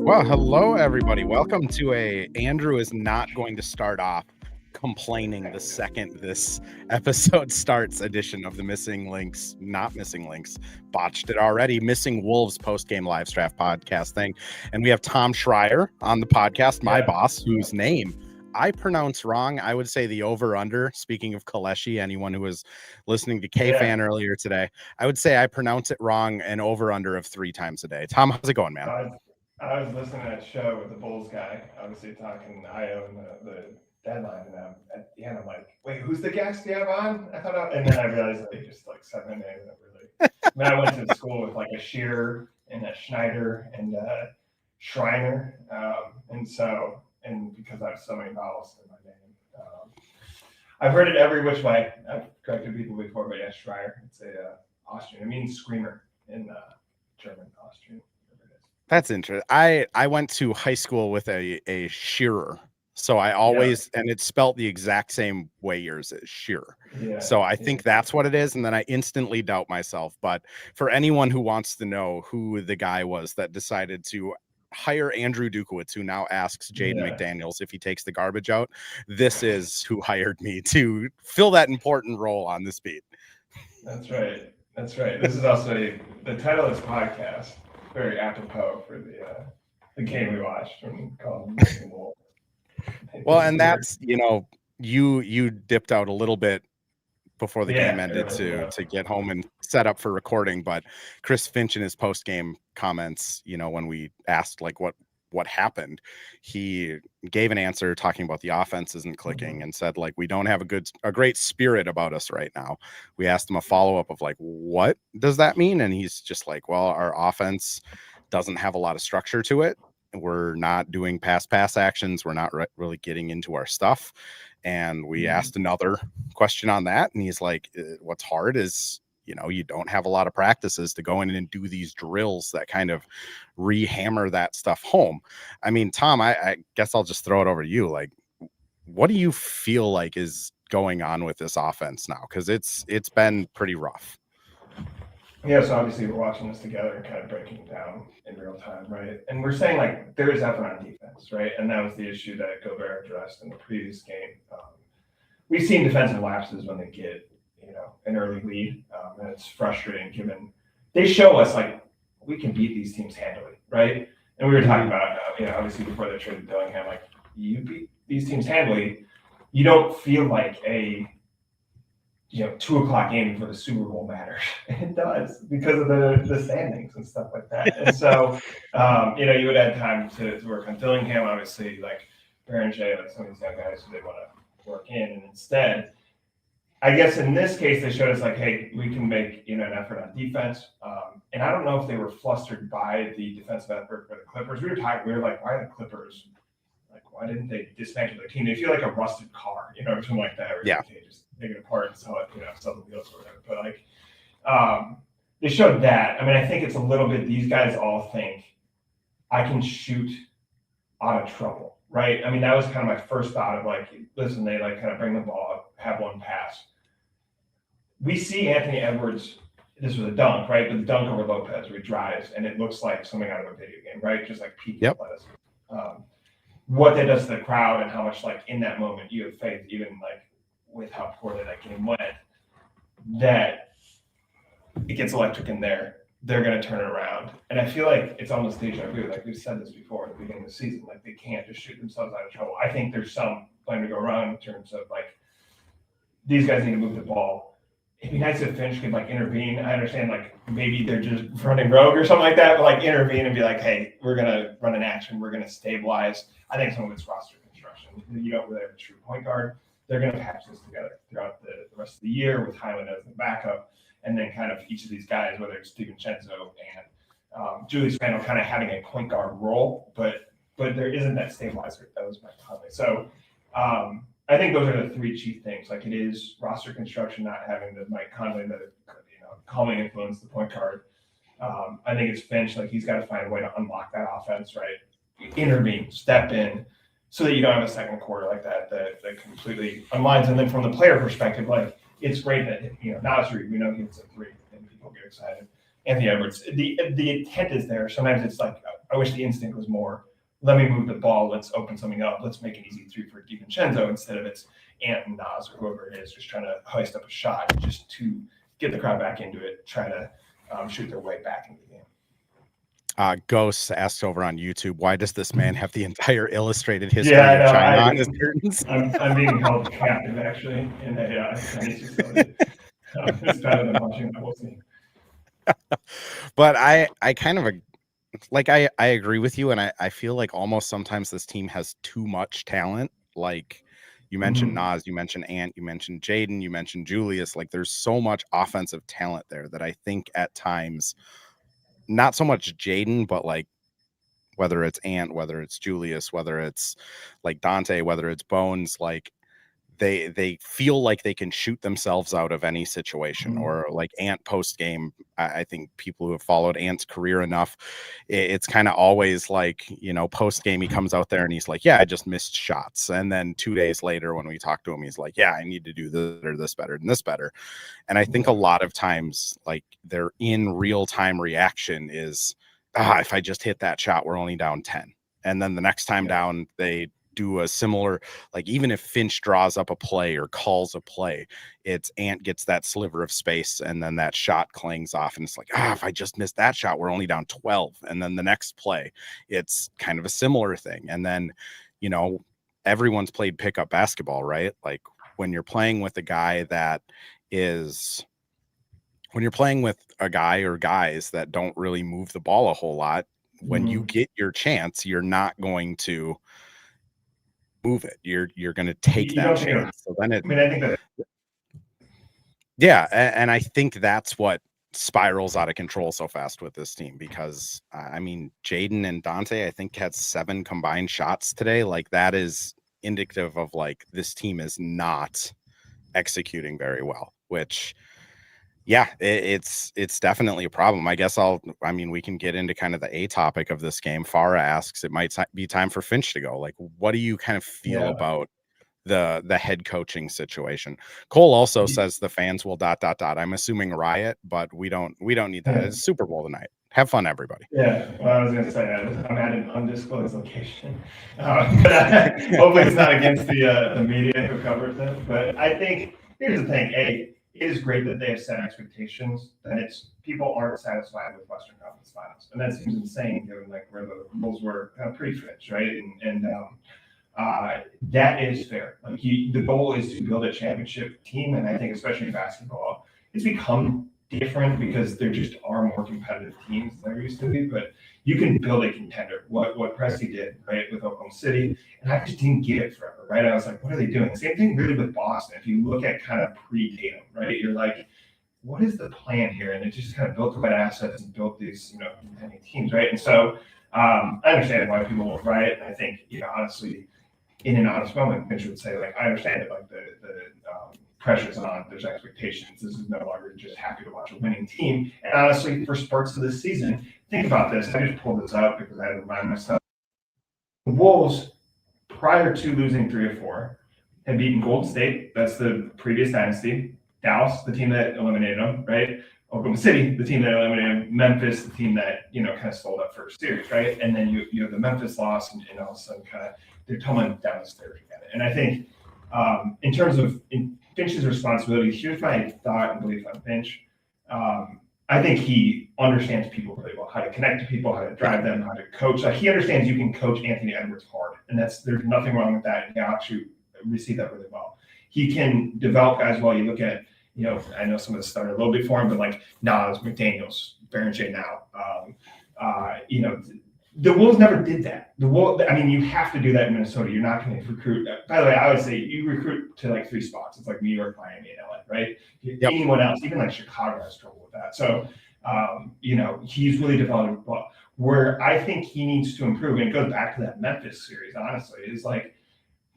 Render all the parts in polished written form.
Well, hello, everybody. Welcome to Andrew is not going to start off complaining the second this episode starts edition of the Not Missing Links, botched it already, Missing Wolves post-game live draft podcast thing. And we have Tom Schreier on the podcast, my boss, whose name I pronounce wrong. I would say the over-under, speaking of Kaleshi, anyone who was listening to K-Fan earlier today, I would say I pronounce it wrong, an over-under of 3 times a day. Tom, how's it going, man? I was listening to that show with the Bulls guy, obviously talking IO and the deadline, and at the end I'm like, wait, who's the guest you have on? And then I realized that they just like said my name. I went to school with like a Shearer and a Schneider and a Schreiner, and because I have so many vowels in my name, I've heard it every which way. I've corrected people before, but yeah, Schreier. It's a Austrian. It means screamer in German, Austrian. That's interesting. I went to high school with a Shearer. So I always, and it's spelt the exact same way yours is, Shearer. Yeah, so I think that's what it is. And then I instantly doubt myself. But for anyone who wants to know who the guy was that decided to hire Andrew Dukowitz, who now asks Jaden McDaniels if he takes the garbage out, this is who hired me to fill that important role on this beat. That's right. This is also the title of this podcast. Very apropos for the game we watched when called Missing Wolves. Well, and that's, you dipped out a little bit before the game ended to get home and set up for recording, but Chris Finch in his post-game comments, when we asked like what happened, he gave an answer talking about the offense isn't clicking and said like we don't have a great spirit about us right now. We asked him a follow-up of like, what does that mean? And he's just like, well, our offense doesn't have a lot of structure to it. We're not doing pass actions. We're not really getting into our stuff. And we asked another question on that, and he's like, what's hard is you don't have a lot of practices to go in and do these drills that kind of rehammer that stuff home. I mean, Tom, I guess I'll just throw it over to you. Like, what do you feel like is going on with this offense now? Because it's been pretty rough. Yeah, so obviously we're watching this together and kind of breaking it down in real time, right? And we're saying like there is effort on defense, right? And that was the issue that Gobert addressed in the previous game. We've seen defensive lapses when they get an early lead, and it's frustrating given they show us like we can beat these teams handily, right? And we were talking about obviously before they traded Dillingham, like you beat these teams handily, you don't feel like a 2:00 game before the Super Bowl matters. It does because of the standings and stuff like that. And so you would add time to work on Dillingham, obviously like Baron J, like some of these young guys who they want to work in, and instead I guess in this case, they showed us like, hey, we can make an effort on defense. And I don't know if they were flustered by the defensive effort for the Clippers. We were like, why are the Clippers? Like, why didn't they dismantle their team? They feel like a rusted car, or something like that. Or okay, just take it apart and sell it, sell the wheels or whatever. But like, they showed that. I mean, I think it's a little bit. These guys all think I can shoot out of trouble, right? I mean, that was kind of my first thought of like, listen, they like kind of bring the ball up, have one pass. We see Anthony Edwards, this was a dunk, right? But the dunk over Lopez where he drives, and it looks like something out of a video game, right? Just like peak athleticism. What that does to the crowd and how much like in that moment you have faith, even like with how poorly that game went, that it gets electric in there. They're going to turn it around. And I feel like it's almost deja vu. Like we've said this before at the beginning of the season, like they can't just shoot themselves out of trouble. I think there's some plan to go around in terms of like, these guys need to move the ball. It'd be nice if Finch could like intervene. I understand like maybe they're just running rogue or something like that, but like intervene and be like, hey, we're going to run an action. We're going to stabilize. I think some of it's roster construction. You don't really have a true point guard. They're going to patch this together throughout the rest of the year with Hyland as the backup. And then kind of each of these guys, whether it's DiVincenzo and Julius Randle kind of having a point guard role, but but there isn't that stabilizer. That was my comment. So I think those are the three chief things. Like it is roster construction, not having the Mike Conley, the calming influence, the point guard. I think it's Finch. Like he's got to find a way to unlock that offense, right? Intervene, step in, so that you don't have a second quarter like that completely unwinds. And then from the player perspective, like it's great that Nasri, we know he hits a three, and people get excited. Anthony Edwards, the intent is there. Sometimes it's like I wish the instinct was more. Let me move the ball. Let's open something up. Let's make an easy three for DiVincenzo instead of it's Ant and Nas or whoever it is just trying to hoist up a shot just to get the crowd back into it, try to shoot their way back into the game. Ghost asked over on YouTube, why does this man have the entire illustrated history of China on his curtains? I'm being held captive actually in a Chinese facility. It's better than watching the whole scene. But I kind of like I agree with you, and I feel like almost sometimes this team has too much talent. Like you mentioned Nas, you mentioned Ant, you mentioned Jaden, you mentioned Julius. Like there's so much offensive talent there that I think at times, not so much Jaden, but like whether it's Ant, whether it's Julius, whether it's like Dante, whether it's Bones, like they feel like they can shoot themselves out of any situation. Or like Ant post game, I think people who have followed Ant's career enough, it's kind of always like, post game he comes out there and he's like, yeah, I just missed shots. And then 2 days later when we talk to him, he's like, yeah, I need to do this or this better and this better. And I think a lot of times like their in real time reaction is, if I just hit that shot, we're only down 10. And then the next time down, they do a similar, like even if Finch draws up a play or calls a play, it's Ant gets that sliver of space and then that shot clangs off and it's like, if I just missed that shot, we're only down 12. And then the next play, it's kind of a similar thing. And then, everyone's played pickup basketball, right? Like when you're playing with a guy when you're playing with a guy or guys that don't really move the ball a whole lot, when you get your chance, you're not going to move it. You're going to take that chance. So then I think that. Yeah, and I think that's what spirals out of control so fast with this team because Jaden and Dante, I think had 7 combined shots today. Like that is indicative of like this team is not executing very well, which it's definitely a problem. I guess we can get into kind of the A topic of this game. Farah asks, it might be time for Finch to go. Like, what do you kind of feel about the head coaching situation? Cole also says the fans will ... I'm assuming riot, but we don't need that. It's Super Bowl tonight. Have fun, everybody. Yeah, well, I was going to say I'm at an undisclosed location. Hopefully it's not against the media who covers it. But I think here's the thing. It is great that they have set expectations, and people aren't satisfied with Western Conference Finals, and that seems insane given like where the Bulls were kind of pre-Finch, right? And that is fair. Like the goal is to build a championship team, and I think especially in basketball, it's become different because there just are more competitive teams than there used to be. But you can build a contender. What Presti did, right, with Oklahoma City, and I just didn't get it forever, right? I was like, what are they doing? Same thing really with Boston. If you look at kind of pre-Tatum, right, you're like, what is the plan here? And it just kind of built the right assets and built these, contending teams, right? And so I understand why people will riot. And I think, honestly, in an honest moment, Finch would say, like, I understand that, like, the pressure's on, there's expectations. This is no longer just happy to watch a winning team. And honestly, for spurts of this season, think about this. I just pulled this up because I had to remind myself. The Wolves, prior to losing 3 or 4, had beaten Golden State. That's the previous dynasty. Dallas, the team that eliminated them, right? Oklahoma City, the team that eliminated them. Memphis, the team that, kind of stole that first series, right? And then you have the Memphis loss, and all of a sudden kind of they're tumbling down the stairs again. And I think in terms of Finch's responsibility, here's my thought and belief on Finch. I think he understands people really well, how to connect to people, how to drive them, how to coach. Like he understands you can coach Anthony Edwards hard, and there's nothing wrong with that. And he actually received that really well. He can develop guys well. You look at, I know some of this started a little bit for him, but like Nas, McDaniels, Baron J. now, the Wolves never did that. You have to do that in Minnesota. You're not going to recruit. By the way, I would say you recruit to like 3 spots. It's like New York, Miami, and LA, right? Yep. Anyone else, even like Chicago, has trouble with that. So, he's really developed. Well, where I think he needs to improve, and it goes back to that Memphis series, honestly, is like,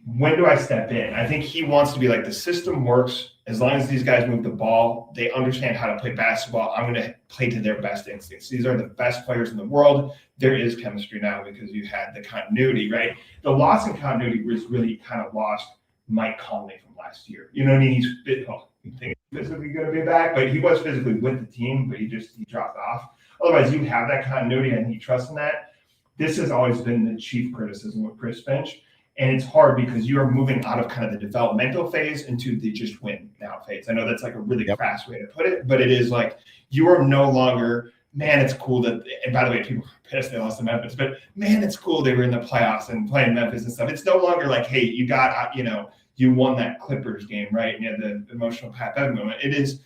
when do I step in? I think he wants to be like, the system works as long as these guys move the ball, they understand how to play basketball. I'm going to play to their best instincts. These are the best players in the world. There is chemistry now because you had the continuity, right? The loss in continuity was really kind of lost Mike Conley from last year. You know what I mean? He's physically going to be back, but he was physically with the team, but he dropped off. Otherwise, you have that continuity and he trusts in that. This has always been the chief criticism with Chris Finch. And it's hard because you are moving out of kind of the developmental phase into the just win now phase. I know that's like a really crass way to put it, but it is like, you are no longer, man, it's cool that, and by the way, people are pissed they lost to Memphis, but man, it's cool they were in the playoffs and playing Memphis and stuff. It's no longer like, hey, you got, you won that Clippers game, right? You know, the emotional Pat Bev moment. This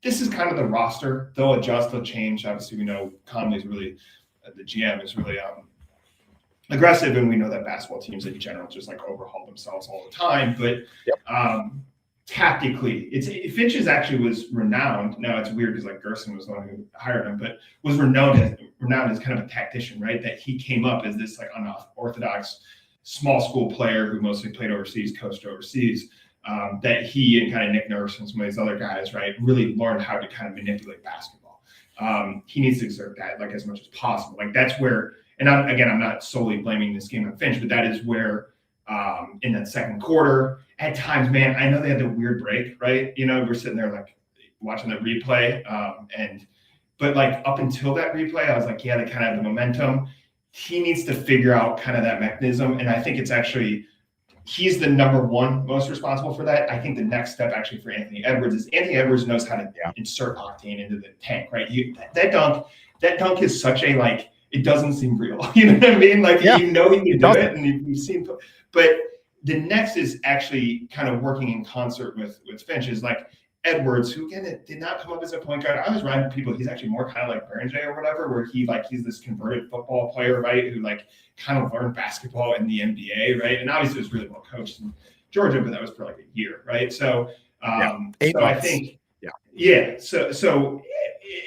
is kind of the roster. They'll adjust, they'll change. Obviously, we know Conley's really, the GM is really aggressive, and we know that basketball teams in general just like overhaul themselves all the time. But tactically, Finch actually was renowned. Now it's weird because like Gerson was the one who hired him, but was renowned as kind of a tactician, right? That he came up as this like unorthodox small school player who mostly played overseas, coached overseas. That he and kind of Nick Nurse and some of these other guys, right, really learned how to kind of manipulate basketball. He needs to exert that like as much as possible. Like that's where. And I'm not solely blaming this game on Finch, but that is where in that second quarter, at times, man, I know they had the weird break, right? You know, we're sitting there like watching the replay. But like up until that replay, I was like, yeah, they kind of have the momentum. He needs to figure out kind of that mechanism. And I think it's actually, he's the number one most responsible for that. I think the next step actually for Anthony Edwards is Anthony Edwards knows how to insert octane into the tank, right? That dunk is such a like, it doesn't seem real. You know what I mean? Like, you know, he can do it, and you've seen, but the next is actually kind of working in concert with Finch is like Edwards, who again, did not come up as a point guard. I always remind people he's actually more kind of like Berenger or whatever, where he's this converted football player, right? Who like kind of learned basketball in the NBA, right? And obviously was really well coached in Georgia, but that was for like a year, right? So, I think, so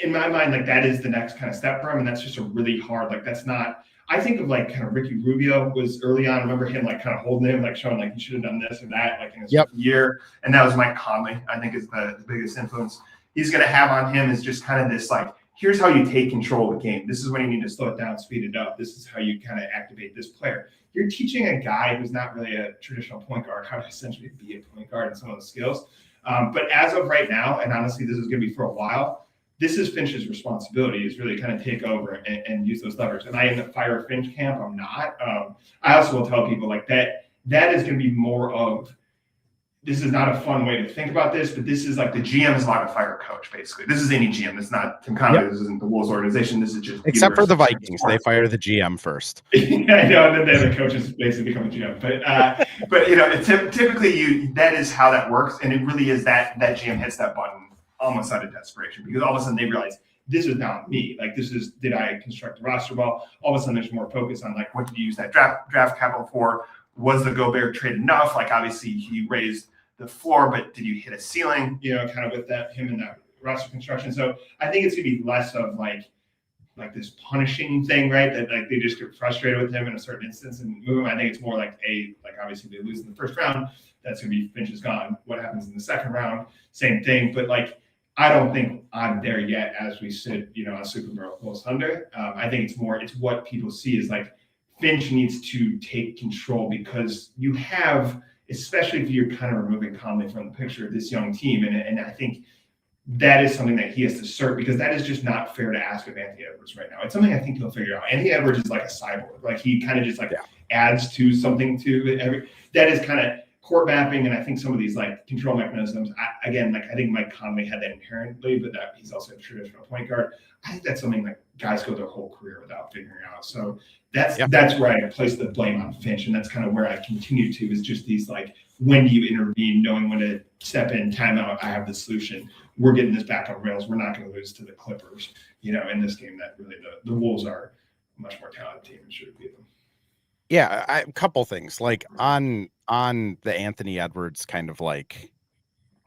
in my mind, like that is the next kind of step for him. And that's just a really hard, like, that's not, I think of like kind of Ricky Rubio was early on. I remember him like kind of holding him, like showing like he should have done this or that, like in his year. And that was Mike Conley, I think is the biggest influence he's going to have on him is just kind of this, like, here's how you take control of the game. This is when you need to slow it down, speed it up. This is how you kind of activate this player. You're teaching a guy who's not really a traditional point guard how to essentially be a point guard and some of those skills. But as of right now, and honestly, this is going to be for a while, this is Finch's responsibility is really kind of take over and use those levers. And I in the fire Finch camp, I'm not. I also will tell people like that is going to be more of, this is not a fun way to think about this, but this is like the GM is allowed to fire a coach, basically. This is any GM. It's not Tim Conley. This isn't the Wolves organization. This is just except for the Vikings. They fire the GM first. I know, and then the coaches basically become the GM. But you know, typically that is how that works, and it really is that GM hits that button almost out of desperation because all of a sudden they realize this is not me. Like did I construct the roster well? All of a sudden there's more focus on like what did you use that draft capital for? Was the Gobert trade enough? Like obviously he raised the floor, but did you hit a ceiling? You know, kind of with him and that roster construction. So I think it's gonna be less of like this punishing thing, right? That like they just get frustrated with him in a certain instance and move him. I think it's more like obviously they lose in the first round. That's gonna be Finch is gone. What happens in the second round? Same thing. But like I don't think I'm there yet as we sit, you know, on Super Bowl close under. I think it's what people see is like Finch needs to take control because you have, especially if you're kind of removing Conley from the picture of this young team. And I think that is something that he has to assert because that is just not fair to ask of Anthony Edwards right now. It's something I think he'll figure out. Anthony Edwards is like a cyborg. Like he kind of just like adds to something to that is kind of court mapping. And I think some of these like control mechanisms, I think Mike Conley had that inherently, but that he's also a traditional point guard. I think that's something that guys go their whole career without figuring out. So that's where I place the blame on Finch. And that's kind of where I continue to is just these like, when do you intervene, knowing when to step in, timeout, I have the solution. We're getting this back on rails. We're not going to lose to the Clippers, you know, in this game that really the Wolves are a much more talented team and should beat them. Yeah, a couple things like on the Anthony Edwards kind of like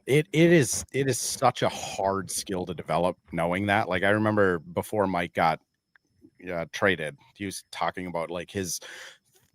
it is such a hard skill to develop knowing that. Like I remember before Mike got traded, he was talking about like his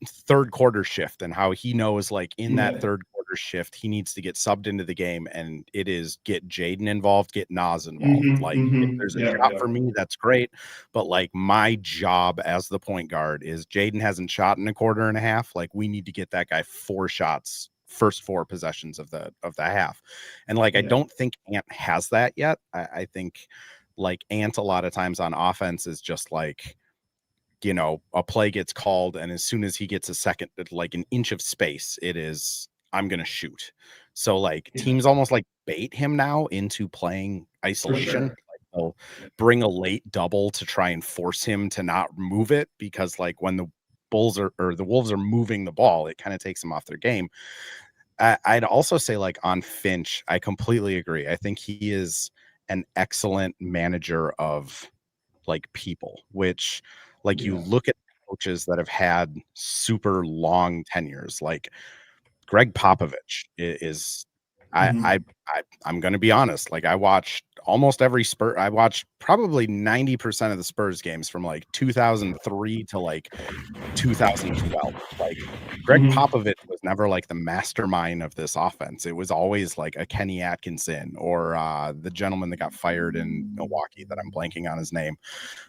third quarter shift and how he knows like in that third quarter shift he needs to get subbed into the game, and it is get Jaden involved, get Nas involved. If there's a shot for me, that's great, but like my job as the point guard is Jaden hasn't shot in a quarter and a half, like we need to get that guy 4 shots first 4 possessions of the half. And like I don't think Ant has that yet. I think like Ant a lot of times on offense is just like, you know, a play gets called, and as soon as he gets a second, like an inch of space, it is, I'm going to shoot. So like teams almost like bait him now into playing isolation. Like they'll bring a late double to try and force him to not move it, because like when the Bulls are, or the Wolves are moving the ball, it kind of takes them off their game. I'd also say like on Finch, I completely agree. I think he is an excellent manager of like people, which like you look at coaches that have had super long tenures, like Greg Popovich is I'm going to be honest. Like I watched almost every Spurs. I watched probably 90% of the Spurs games from like 2003 to like 2012. Like Greg Popovich was never like the mastermind of this offense. It was always like a Kenny Atkinson or the gentleman that got fired in Milwaukee that I'm blanking on his name.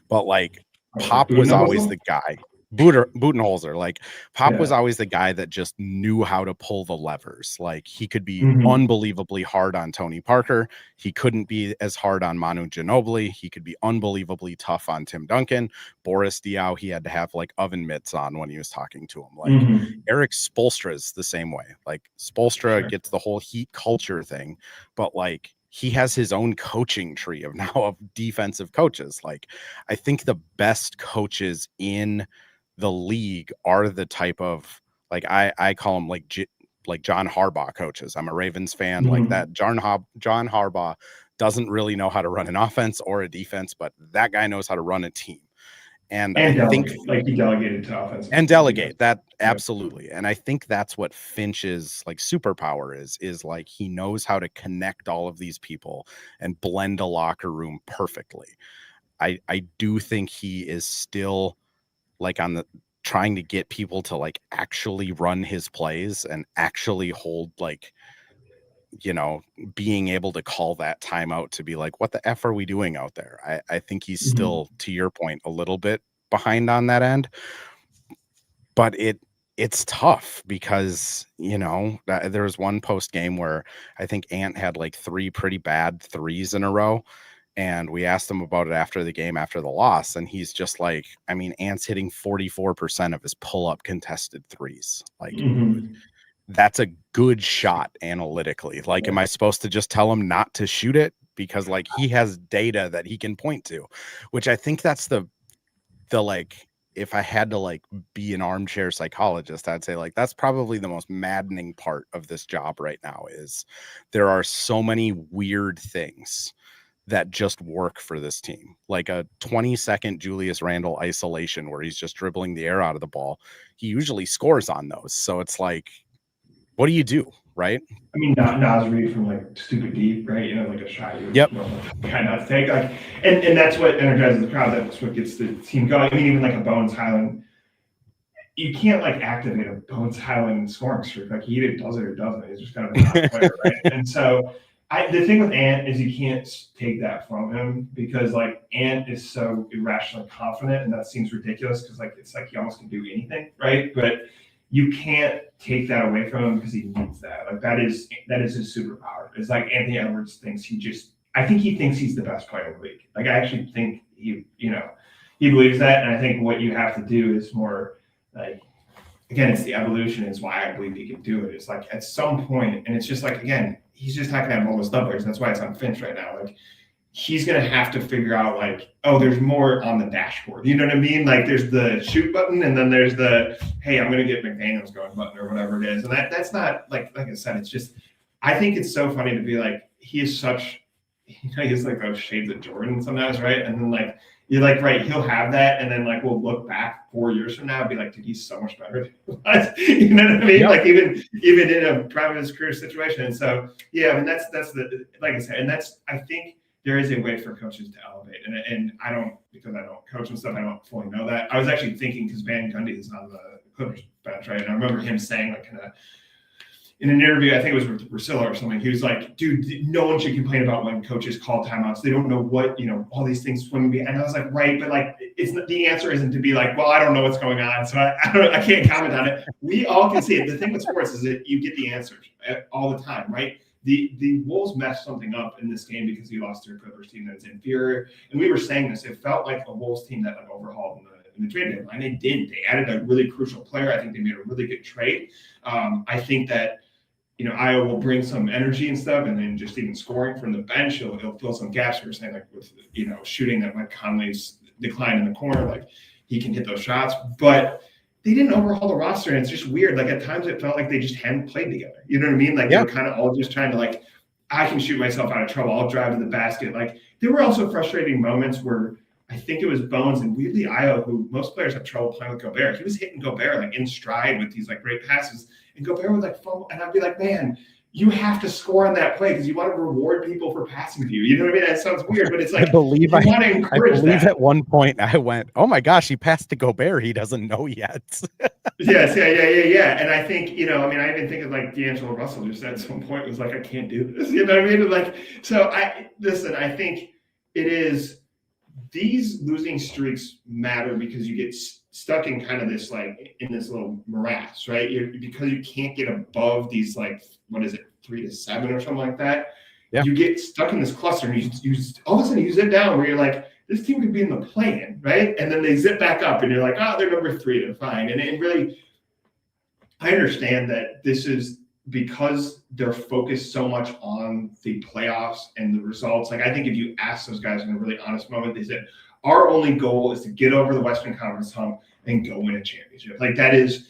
But like Pop was always the guy. Budenholzer, like Pop was always the guy that just knew how to pull the levers. Like he could be unbelievably hard on Tony Parker. He couldn't be as hard on Manu Ginobili. He could be unbelievably tough on Tim Duncan. Boris Diaw, he had to have like oven mitts on when he was talking to him. Like Eric Spoelstra is the same way. Like Spoelstra gets the whole Heat culture thing, but like he has his own coaching tree of now of defensive coaches. Like I think the best coaches in the league are the type of, like I call them like John Harbaugh coaches. I'm a Ravens fan. Like that John Harbaugh doesn't really know how to run an offense or a defense, but that guy knows how to run a team. And I think like he delegated to offense and delegate that. Absolutely. And I think that's what Finch's like superpower is like, he knows how to connect all of these people and blend a locker room perfectly. I do think he is still like on the trying to get people to like actually run his plays and actually hold, like, you know, being able to call that timeout to be like, what the F are we doing out there? I think he's still, to your point, a little bit behind on that end, but it's tough because, you know, there was one post game where I think Ant had like 3 pretty bad threes in a row. And we asked him about it after the game, after the loss. And he's just like, I mean, Ant's hitting 44% of his pull-up contested threes. Like, that's a good shot analytically. Like, am I supposed to just tell him not to shoot it? Because, like, he has data that he can point to, which I think that's the like, if I had to, like, be an armchair psychologist, I'd say, like, that's probably the most maddening part of this job right now is there are so many weird things that just work for this team, like a 20-second Julius Randle isolation where he's just dribbling the air out of the ball. He usually scores on those. So it's like, what do you do? Right. I mean, Nas Reed from like stupid deep, right? You know, like a shot you kind of take, like, and that's what energizes the crowd. That's what gets the team going. I mean, even like a Bones Highland, you can't like activate a Bones Highland scoring streak. Like he either does it or doesn't. He's just kind of a hot player, right? And so the thing with Ant is you can't take that from him because like Ant is so irrationally confident, and that seems ridiculous because like it's like he almost can do anything, right? But you can't take that away from him because he needs that. Like that is his superpower. It's like Anthony Edwards thinks I think he thinks he's the best player in the league. Like I actually think he believes that, and I think what you have to do is more like, again, it's the evolution is why I believe he can do it. It's like at some point, and it's just like, again, he's just not going to have all the doublers. That's why it's on Finch right now. Like he's going to have to figure out like, oh, there's more on the dashboard. You know what I mean? Like there's the shoot button and then there's the, hey, I'm going to get McDaniels going button or whatever it is. And that's not like I said, it's just, I think it's so funny to be like, he is such, he's like those shades of Jordan sometimes, right? And then like, you're like, right, he'll have that, and then like we'll look back 4 years from now and be like, dude, he's so much better. You know what I mean? Yep. Like even in a prime of his career situation. And so yeah, I mean that's the, like I said, and that's, I think there is a way for coaches to elevate. And I don't, because I don't coach and stuff, I don't fully know that. I was actually thinking, because Van Gundy is on the Clippers bench, right? And I remember him saying, like, kind of in an interview, I think it was with Priscilla or something, he was like, dude, no one should complain about when coaches call timeouts. They don't know what, all these things swim. And I was like, right, but like, it's the answer isn't to be like, well, I don't know what's going on, so I can't comment on it. We all can see it. The thing with sports is that you get the answers all the time, right? The Wolves messed something up in this game because he lost to a Clippers team that's inferior. And we were saying this, it felt like a Wolves team that overhauled in the trade deadline. They didn't. They added a really crucial player. I think they made a really good trade. I think that, Iowa will bring some energy and stuff, and then just even scoring from the bench, he'll fill some gaps. We were saying, like, with, shooting that Mike Conley's decline in the corner, like, he can hit those shots. But they didn't overhaul the roster, and it's just weird. Like, at times it felt like they just hadn't played together. You know what I mean? Like, They were kind of all just trying to, like, I can shoot myself out of trouble. I'll drive to the basket. Like, there were also frustrating moments where I think it was Bones and weirdly Io, who most players have trouble playing with Gobert. He was hitting Gobert, like, in stride with these, like, great passes. And Gobert would, like, fumble. And I'd be like, man, you have to score on that play because you want to reward people for passing to you. You know what I mean? That sounds weird, but it's like, I believe that. At one point I went, oh my gosh, he passed to Gobert. He doesn't know yet. Yes, yeah. And I think, I even think of, like, D'Angelo Russell just at some point was like, I can't do this. You know what I mean? Like, so I think it is, these losing streaks matter because you get stuck in kind of this, like, in this little morass, right? Because you can't get above these, like, what is it, 3 to 7 or something like that. Yeah. You get stuck in this cluster, and you all of a sudden you zip down where you're like, this team could be in the play-in, right? And then they zip back up, and you're like, oh, they're number 3, they're fine. And it really, I understand that this is because they're focused so much on the playoffs and the results. Like, I think if you ask those guys in a really honest moment, they said, our only goal is to get over the Western Conference hump and go win a championship. Like, that is,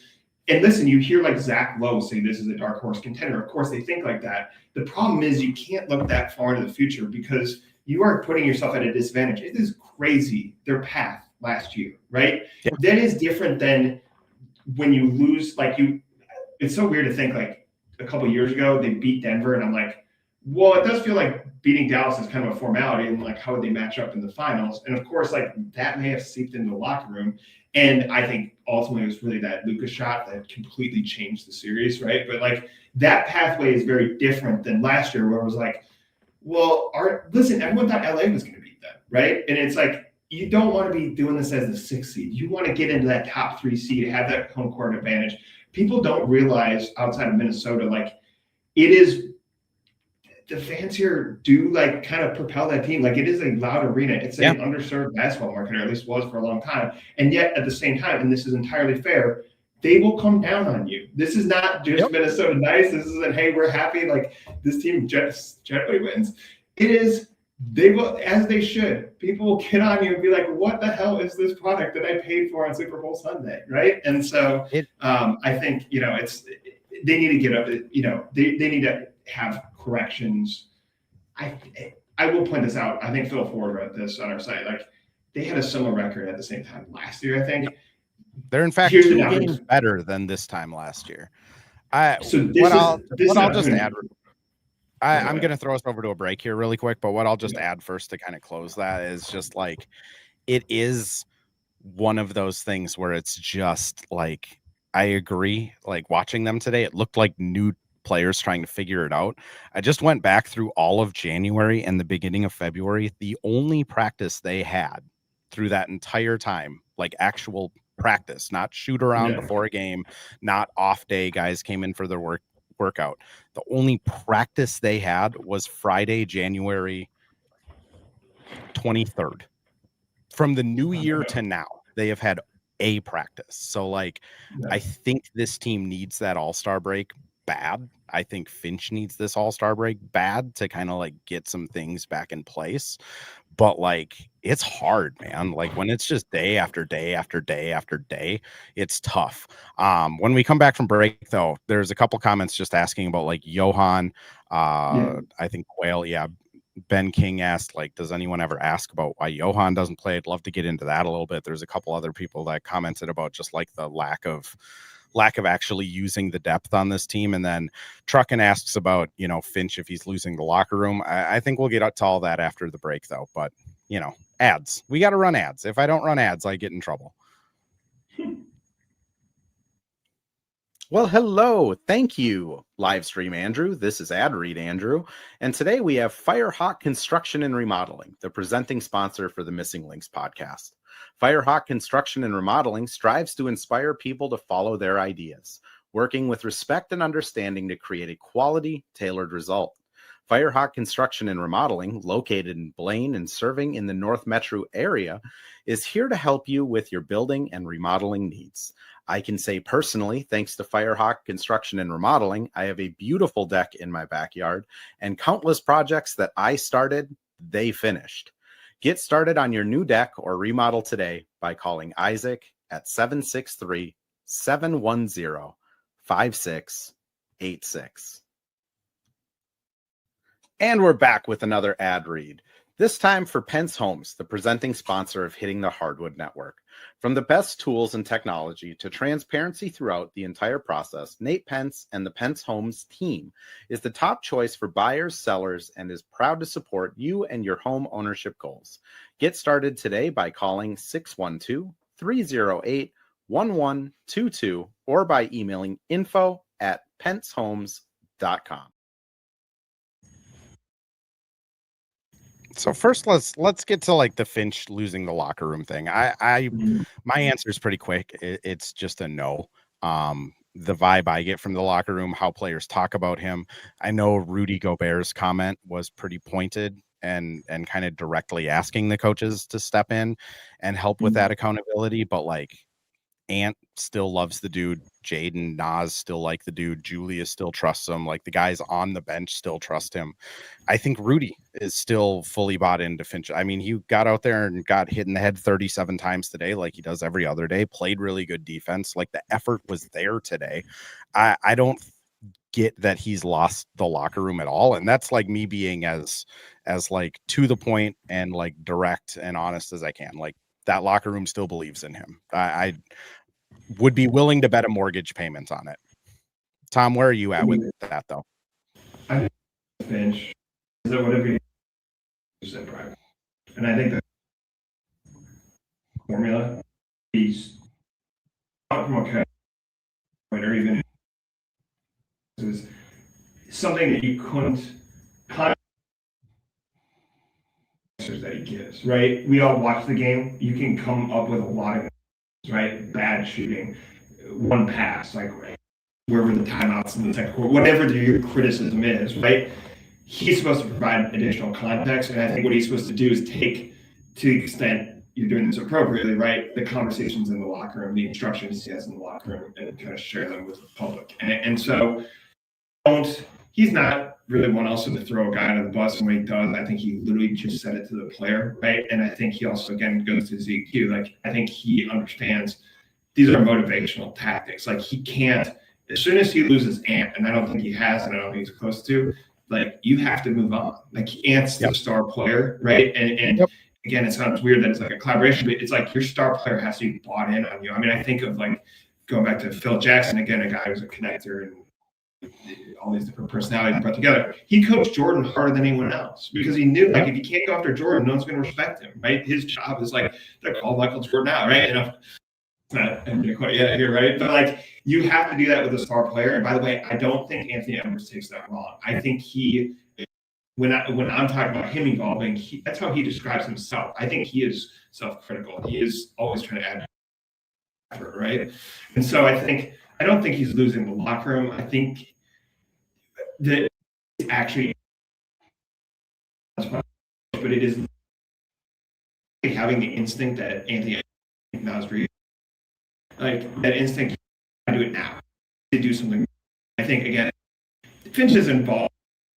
and listen, you hear, like, Zach Lowe say this is a dark horse contender. Of course, they think like that. The problem is you can't look that far into the future because you are putting yourself at a disadvantage. It is crazy, their path last year, right? Yeah. That is different than when you lose, like, it's so weird to think, like, a couple of years ago, they beat Denver, and I'm like, well, it does feel like beating Dallas is kind of a formality, and, like, how would they match up in the finals? And of course, like, that may have seeped into the locker room. And I think ultimately it was really that Luka shot that completely changed the series, right? But, like, that pathway is very different than last year, where it was like, well, listen, everyone thought LA was going to beat them, right? And it's like, you don't want to be doing this as the 6th seed. You want to get into that top 3 seed, have that home court advantage. People don't realize outside of Minnesota, like, it is, the fans here do, like, kind of propel that team. Like, it is a loud arena. It's an underserved basketball market, or at least was for a long time. And yet, at the same time, and this is entirely fair, they will come down on you. This is not just Minnesota nice. This isn't, hey, we're happy, like, this team generally wins. It is, they will, as they should. People will get on you and be like, what the hell is this product that I paid for on Super Bowl Sunday, right? And so I think, they need to get up, they need to have corrections. I will point this out. I think Phil Ford wrote this on our site. Like, they had a similar record at the same time last year, I think. They're in fact 2 games better than this time last year. I'll just add, I'm going to throw us over to a break here really quick, but what I'll just add first to kind of close that is just, like, it is one of those things where it's just, like, I agree. Like, watching them today, it looked like new players trying to figure it out. I just went back through all of January and the beginning of February. The only practice they had through that entire time, like actual practice, not shoot around before a game, not off day, guys came in for their workout. The only practice they had was Friday, January 23rd. From the new year to now, they have had a practice. So, like, I think this team needs that all-star break bad. I think Finch needs this all-star break bad to kind of, like, get some things back in place. But, like, it's hard, man. Like, when it's just day after day after day after day, it's tough. When we come back from break, though, there's a couple comments just asking about, like, Johan. I think Whale, Ben King asked, like, does anyone ever ask about why Johan doesn't play? I'd love to get into that a little bit. There's a couple other people that commented about just, like, the lack of lack of actually using the depth on this team. And then Truckin asks about, Finch, if he's losing the locker room. I think we'll get to all that after the break, though. But, ads. We got to run ads. If I don't run ads, I get in trouble. Well, hello. Thank you, Livestream Andrew. This is Ad Read Andrew. And today we have Firehawk Construction and Remodeling, the presenting sponsor for the Missing Links podcast. Firehawk Construction and Remodeling strives to inspire people to follow their ideas, working with respect and understanding to create a quality, tailored result. Firehawk Construction and Remodeling, located in Blaine and serving in the North Metro area, is here to help you with your building and remodeling needs. I can say personally, thanks to Firehawk Construction and Remodeling, I have a beautiful deck in my backyard and countless projects that I started, they finished. Get started on your new deck or remodel today by calling Isaac at 763-710-5686. And we're back with another ad read. This time for Pence Homes, the presenting sponsor of Hitting the Hardwood Network. From the best tools and technology to transparency throughout the entire process, Nate Pence and the Pence Homes team is the top choice for buyers, sellers, and is proud to support you and your home ownership goals. Get started today by calling 612-308-1122 or by emailing info@pencehomes.com. So first, let's get to like the Finch losing the locker room thing. My answer is pretty quick. It's just a no. The vibe I get from the locker room, how players talk about him. I know Rudy Gobert's comment was pretty pointed and kind of directly asking the coaches to step in and help with that accountability. But like, Ant still loves the dude. Jaden, Nas still like the dude. Julius still trusts him. Like the guys on the bench still trust him. I think Rudy is still fully bought into Finch. I mean, he got out there and got hit in the head 37 times today, like he does every other day, played really good defense. Like the effort was there today. I don't get that he's lost the locker room at all. And that's like me being as like to the point and like direct and honest as I can. Like that locker room still believes in him. I would be willing to bet a mortgage payment on it. Tom, where are you at with that, though? I think Finch is that whatever you said, private, and I think that formula he's not from okay, or even is something that you couldn't answers that he gives. Right? We all watch the game. You can come up with a lot of right, bad shooting, one pass, like where were the timeouts in the second quarter, whatever your criticism is, right? He's supposed to provide additional context, and I think what he's supposed to do is take, to the extent you're doing this appropriately, right, the conversations in the locker room, the instructions he has in the locker room, and kind of share them with the public. And so he's not really one also to throw a guy under the bus, and when he does, I think he literally just said it to the player, right? And I think he also, again, goes to ZQ. Like, I think he understands these are motivational tactics. Like, he can't, as soon as he loses Ant, and I don't think he has, and I don't think he's close to, like, you have to move on. Like, Ant's the star player, right? And again, it sounds weird that it's like a collaboration, but it's like your star player has to be bought in on you. I mean, I think of like going back to Phil Jackson, again, a guy who's a connector and all these different personalities brought together. He coached Jordan harder than anyone else because he knew, like, if you can't go after Jordan, no one's going to respect him, right? His job is like, they're called Michael Jordan out, right? And it's not quite yet here, right? But like, you have to do that with a star player. And by the way, I don't think Anthony Edwards takes that wrong. I think he, when I'm talking about him evolving, that's how he describes himself. I think he is self-critical. He is always trying to add effort, right? And so I don't think he's losing the locker room. I think that it's actually, but it is having the instinct that Anthony now is reading. Like that instinct, I do it now. To do something. I think again, Finch is involved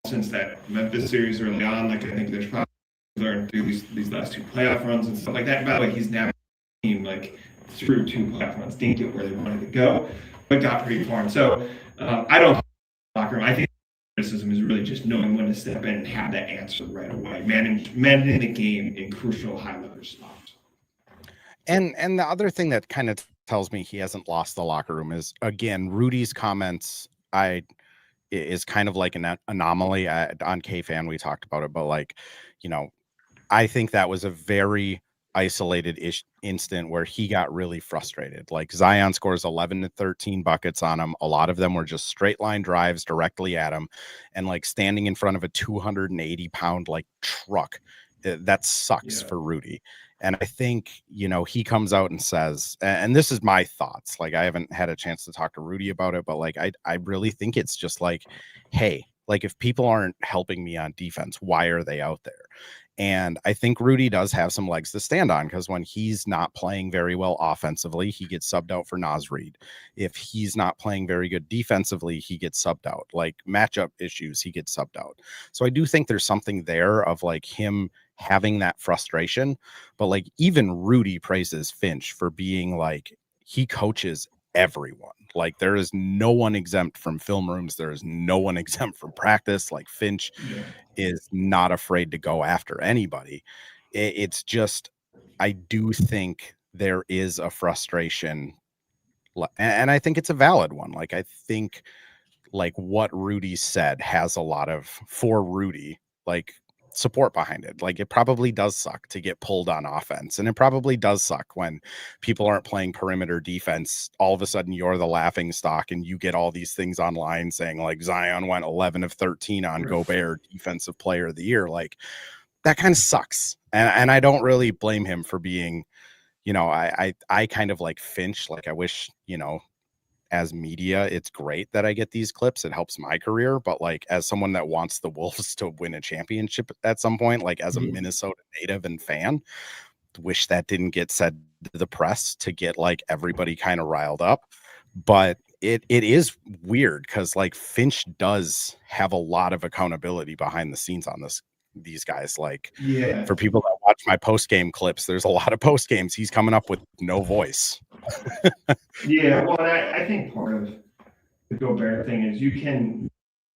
since that Memphis series early on. Like I think there's probably learned through these last two playoff runs and stuff like that. And by the way, he's now team like through two playoff runs, didn't get where they wanted to go, but got pretty far. And so I don't locker room. I think criticism is really just knowing when to step in and have that answer right away, managing the game in crucial high leverage spots. And the other thing that kind of tells me he hasn't lost the locker room is, again, Rudy's comments. Is kind of like an anomaly. On K-Fan, we talked about it, but like, I think that was a very isolated instant where he got really frustrated. Like Zion scores 11 to 13 buckets on him. A lot of them were just straight line drives directly at him, and like standing in front of a 280-pound like truck. That sucks for Rudy. And I think, he comes out and says, and this is my thoughts, like I haven't had a chance to talk to Rudy about it, but like I really think it's just like, hey, like if people aren't helping me on defense, why are they out there? And I think Rudy does have some legs to stand on, because when he's not playing very well offensively, he gets subbed out for Naz Reid. If he's not playing very good defensively, he gets subbed out. Like matchup issues, he gets subbed out. So I do think there's something there of like him having that frustration. But like even Rudy praises Finch for being like, he coaches everyone. Like there is no one exempt from film rooms. There is no one exempt from practice. Like Finch is not afraid to go after anybody. It's just, I do think there is a frustration, and I think it's a valid one. Like I think like what Rudy said has a lot of, for Rudy, like support behind it. Like it probably does suck to get pulled on offense, and it probably does suck when people aren't playing perimeter defense. All of a sudden you're the laughing stock and you get all these things online saying like Zion went 11 of 13 on Gobert, defensive player of the year. Like that kind of sucks. And I don't really blame him for being, I kind of like Finch. Like I wish, as media, it's great that I get these clips. It helps my career. But like as someone that wants the Wolves to win a championship at some point, like as a Minnesota native and fan, wish that didn't get said to the press to get like everybody kind of riled up. But it is weird because like Finch does have a lot of accountability behind the scenes on these guys. Like for people that watch my post-game clips, there's a lot of post games he's coming up with no voice. Well, I think part of the Gobert thing is you can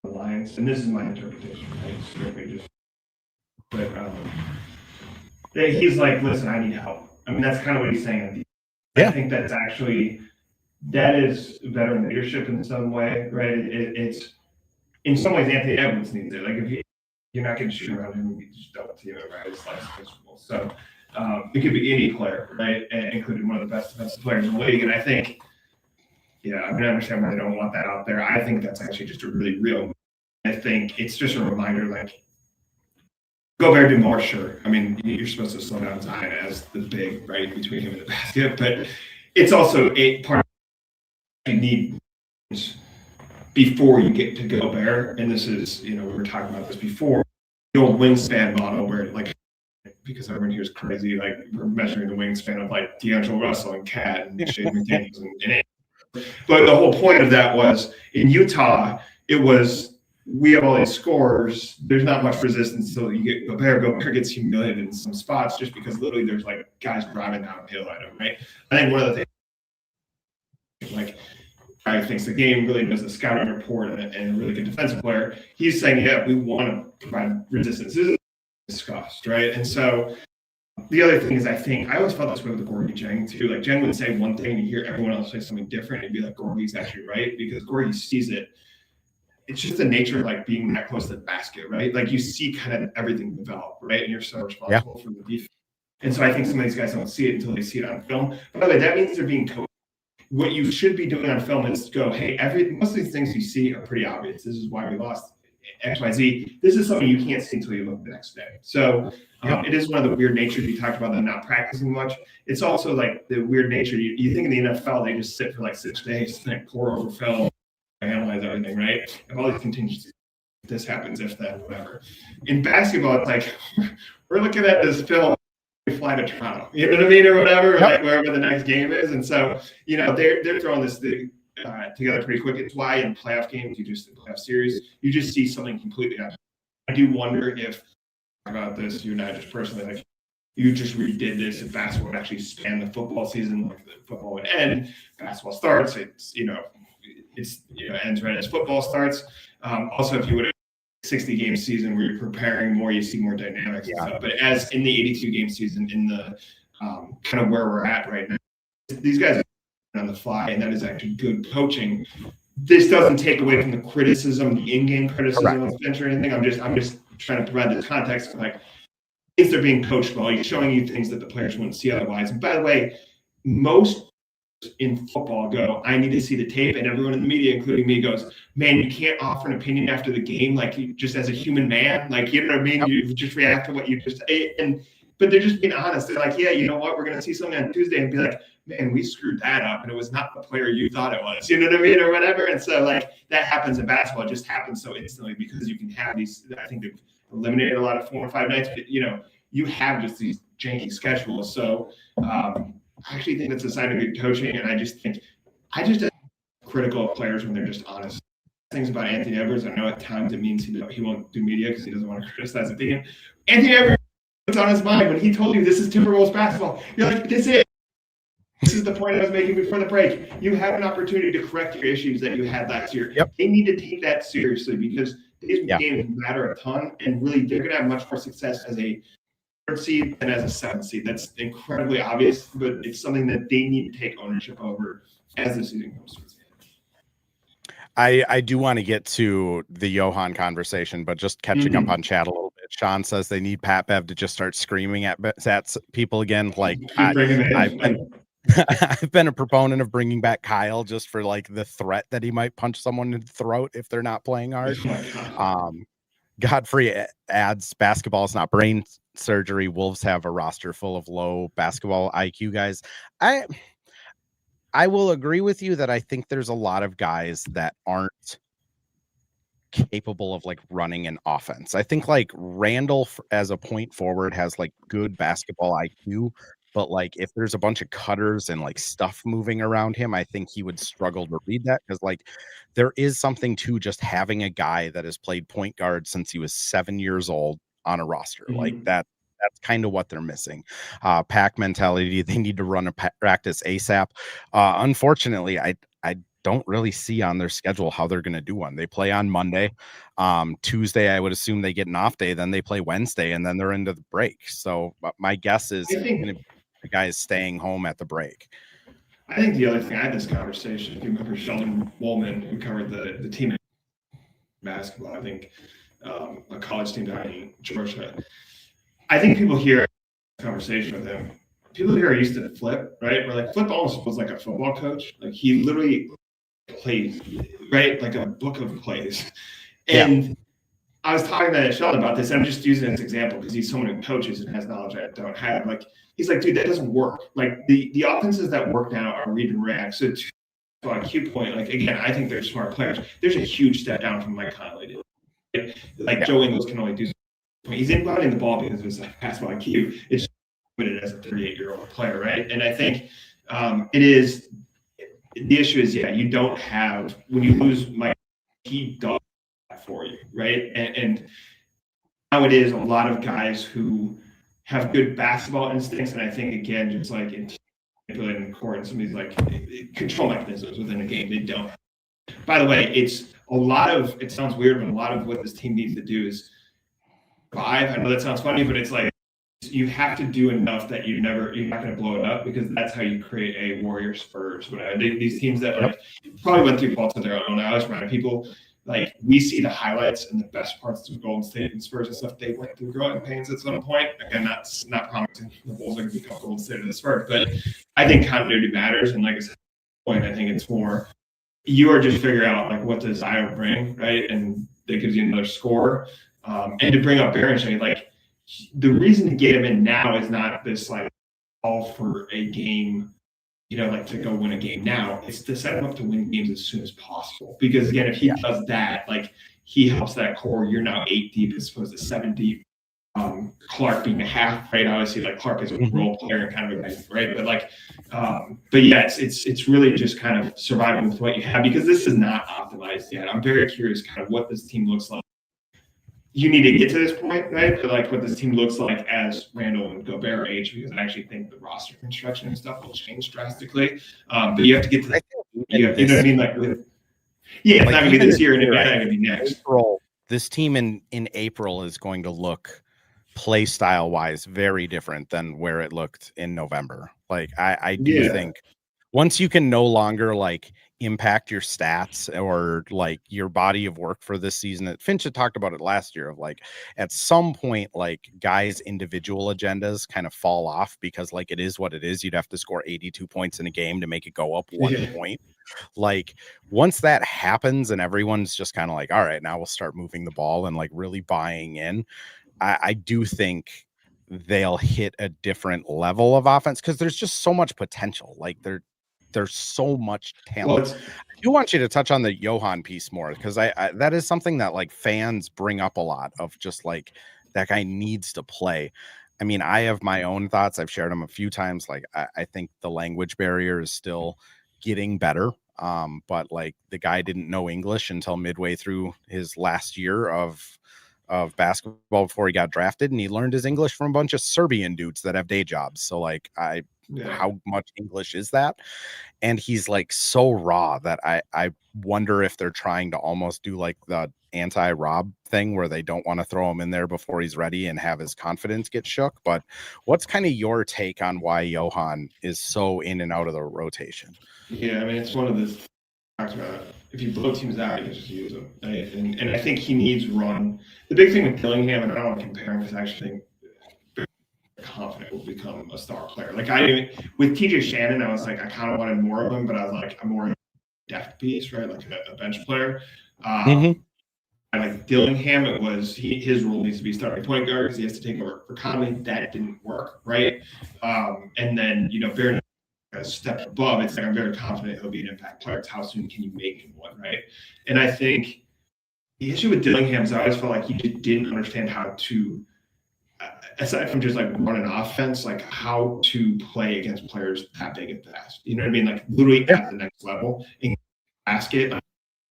alliance, and this is my interpretation, right? Strictly just, but that he's like, listen, I need help. I mean, that's kind of what he's saying. I think that's actually, that is veteran leadership in some way, right? It's in some ways Anthony Edwards needs it. Like if you're not going to shoot around him, you just double team him, right? It's less principle. So it could be any player, right? Including one of the best defensive players in the league. And I think, I understand why they don't want that out there. I think that's actually just a really real. I think it's just a reminder, like, Gobert do more, sure. I mean, you're supposed to slow down Zion as the big, right, between him and the basket. But it's also a part of you need before you get to Gobert. And this is, we were talking about this before, the old wingspan model where, like, because everyone here is crazy, like we're measuring the wingspan of like D'Angelo Russell and Cat and Shane McDaniels and but the whole point of that was in Utah, it was we have all these scores. There's not much resistance until you get Gobert. Gobert gets humiliated in some spots just because literally there's like guys driving downhill at him, right? I think one of the things, like, I think the game really does a scouting report and a really good defensive player. He's saying, we want to provide resistance. This is discussed, right? And so the other thing is, I always felt this way with Gorgie Jang too. Like Jang would say one thing and you hear everyone else say something different and be like, Gorgie's actually right, because Gorgie sees it. It's just the nature of like being that close to the basket, right? Like you see kind of everything develop, right? And you're so responsible for the defense. And so I think some of these guys don't see it until they see it on film. By the way, that means they're being coached. What you should be doing on film is go, hey, most of these things you see are pretty obvious. This is why we lost XYZ. This is something you can't see until you look the next day. So it is one of the weird natures you talked about, them not practicing much. It's also like the weird nature. You think in the NFL, they just sit for like 6 days and like pour over film, analyze everything, right? And all these contingencies. This happens, if that, whatever. In basketball, it's like we're looking at this film. Fly to Toronto, you know what I mean, or whatever, like wherever the next game is. And so, they're throwing this thing together pretty quick. It's why in playoff games, playoff series, you just see something completely out. I do wonder if about this, you and I just personally, like, you just redid this, if basketball would actually span the football season, like the football would end, basketball starts, it's ends right as football starts. Also, if you would have 60-game season where you're preparing more, you see more dynamics and stuff. But as in the 82-game season, in the kind of where we're at right now, these guys the fly, and that is actually good coaching. This doesn't take away from the criticism, the in-game criticism of Finch or anything. I'm just trying to provide the context of like, is they're being coached well? He's showing you things that the players wouldn't see otherwise. And by the way, most in football go, I need to see the tape, and everyone in the media, including me, goes, man, you can't offer an opinion after the game, like you, just as a human man, like, you know what I mean? You just react to what you just but they're just being honest. They're like, yeah, you know what? We're gonna see something on Tuesday and be like, man, we screwed that up, and it was not the player you thought it was. You know what I mean, or whatever. And so like that happens in basketball. It just happens so instantly because you can have these. I think they've eliminated a lot of 4 or 5 nights. But, you know, you have just these janky schedules. So I actually think that's a sign of good coaching, and I just critical of players when they're just honest. Things about Anthony Edwards, I know at times it means he won't do media because he doesn't want to criticize the team. Anthony Edwards, what's on his mind when he told you this is Timberwolves basketball? You're like, this is the point I was making before the break. You have an opportunity to correct your issues that you had last year. Yep. They need to take that seriously because these games matter a ton, and really they're going to have much more success as a third seed than as a 7th seed. That's incredibly obvious, but it's something that they need to take ownership over as the season comes to its end. I do want to get to the Johan conversation, but just catching up on chat a little bit. Sean says they need Pat Bev to just start screaming at people again. Like I've been a proponent of bringing back Kyle just for like the threat that he might punch someone in the throat if they're not playing hard. Godfrey adds, basketball is not brain surgery. Wolves have a roster full of low basketball IQ guys. I will agree with you that I think there's a lot of guys that aren't capable of like running an offense. I think like Randall as a point forward has like good basketball IQ, but like if there's a bunch of cutters and like stuff moving around him, I think he would struggle to read that, because like there is something to just having a guy that has played point guard since he was 7 years old on a roster. Like that's kind of what they're missing. Pack mentality. They need to run a practice ASAP. Unfortunately, I don't really see on their schedule how they're going to do one. They play on Monday. Tuesday, I would assume they get an off day. Then they play Wednesday, and then they're into the break. So my guess is the guy is staying home at the break. I think the other thing, I had this conversation, if you remember Sheldon Woolman, who covered the team in basketball, I think a college team down in Georgia. I think people hear a conversation with him. People here are used to Flip, right? Where like Flip almost was like a football coach. Like he literally plays, right? Like a book of plays. And I was talking to Sheldon about this. And I'm just using this example because he's someone who coaches and has knowledge I don't have. Like he's like, dude, that doesn't work. Like the offenses that work now are read and react. So to a Q point, like again, I think they're smart players. There's a huge step down from Mike Conley. Like Joe Ingles can only do. He's inbounding the ball because of his basketball IQ. It's limited as a 38-year-old player, right? And I think it is the issue is you don't have, when you lose Mike, he does that for you, right? And now it is a lot of guys who have good basketball instincts, and I think again, just like in manipulating the court and some of these like control mechanisms within a game, they don't. By the way, it's a lot of. It sounds weird, but a lot of what this team needs to do is. I know that sounds funny, but it's like you have to do enough that you're not going to blow it up, because that's how you create a Warrior Spurs. Whatever. These teams that like probably went through faults of their own. I was reminding people, like we see the highlights and the best parts of Golden State and Spurs and stuff. They went through growing pains at some point. Again, that's not promising the Bulls are going to become Golden State or the Spurs, but I think continuity matters. And like I said, I think it's more you are just figuring out like what does Io bring, right? And that gives you another score. And to bring up Berenger, like the reason to get him in now is not this like all for a game, like to go win a game now. It's to set him up to win games as soon as possible. Because again, if he does that, like he helps that core. You're now 8 deep as opposed to 7 deep. Clark being a half, right? Obviously, like Clark is a role player and kind of a guy, right? But like, but yeah, it's really just kind of surviving with what you have, because this is not optimized yet. I'm very curious kind of what this team looks like. You need to get to this point, right? But like what this team looks like as Randall and Gobert age, because I actually think the roster construction and stuff will change drastically. But you have to get to you know what I mean? Like with it's not gonna be this year, and it's not gonna be next. April, this team in April is going to look play style wise very different than where it looked in November. Like I do think once you can no longer like impact your stats or like your body of work for this season, Finch had talked about it last year of like at some point, like guys' individual agendas kind of fall off because like it is what it is. You'd have to score 82 points in a game to make it go up 1 point. Like once that happens and everyone's just kind of like, all right, now we'll start moving the ball and like really buying in. I do think they'll hit a different level of offense because there's just so much potential. Like there's so much talent. Well, I do want you to touch on the Johan piece more because I that is something that like fans bring up a lot of just like that guy needs to play. I mean, I have my own thoughts. I've shared them a few times. Like I think the language barrier is still getting better. But like the guy didn't know English until midway through his last year of basketball before he got drafted, and he learned his English from a bunch of Serbian dudes that have day jobs. So like how much English is that? And he's like so raw that I wonder if they're trying to almost do like the anti-Rob thing where they don't want to throw him in there before he's ready and have his confidence get shook. But what's kind of your take on why Johan is so in and out of the rotation? Yeah, I mean, it's one of the talks about if you blow teams out, you can just use them. Right? And I think he needs run. The big thing with Dillingham, and I don't want to compare him because I actually think confident will become a star player. Like with TJ Shannon, I was like, I kind of wanted more of him, but I was like, I'm more depth piece, right? Like a bench player. Like Dillingham, it was his role needs to be starting point guard because he has to take over for Conley. That didn't work, right? And then Baron a step above. It's like I'm very confident he'll be an impact player. It's how soon can you make him one, right? And I think the issue with Dillingham is I always felt like he just didn't understand how to. Aside from just like running offense, like how to play against players that big and fast. You know what I mean? Like literally at the next level in basket, like,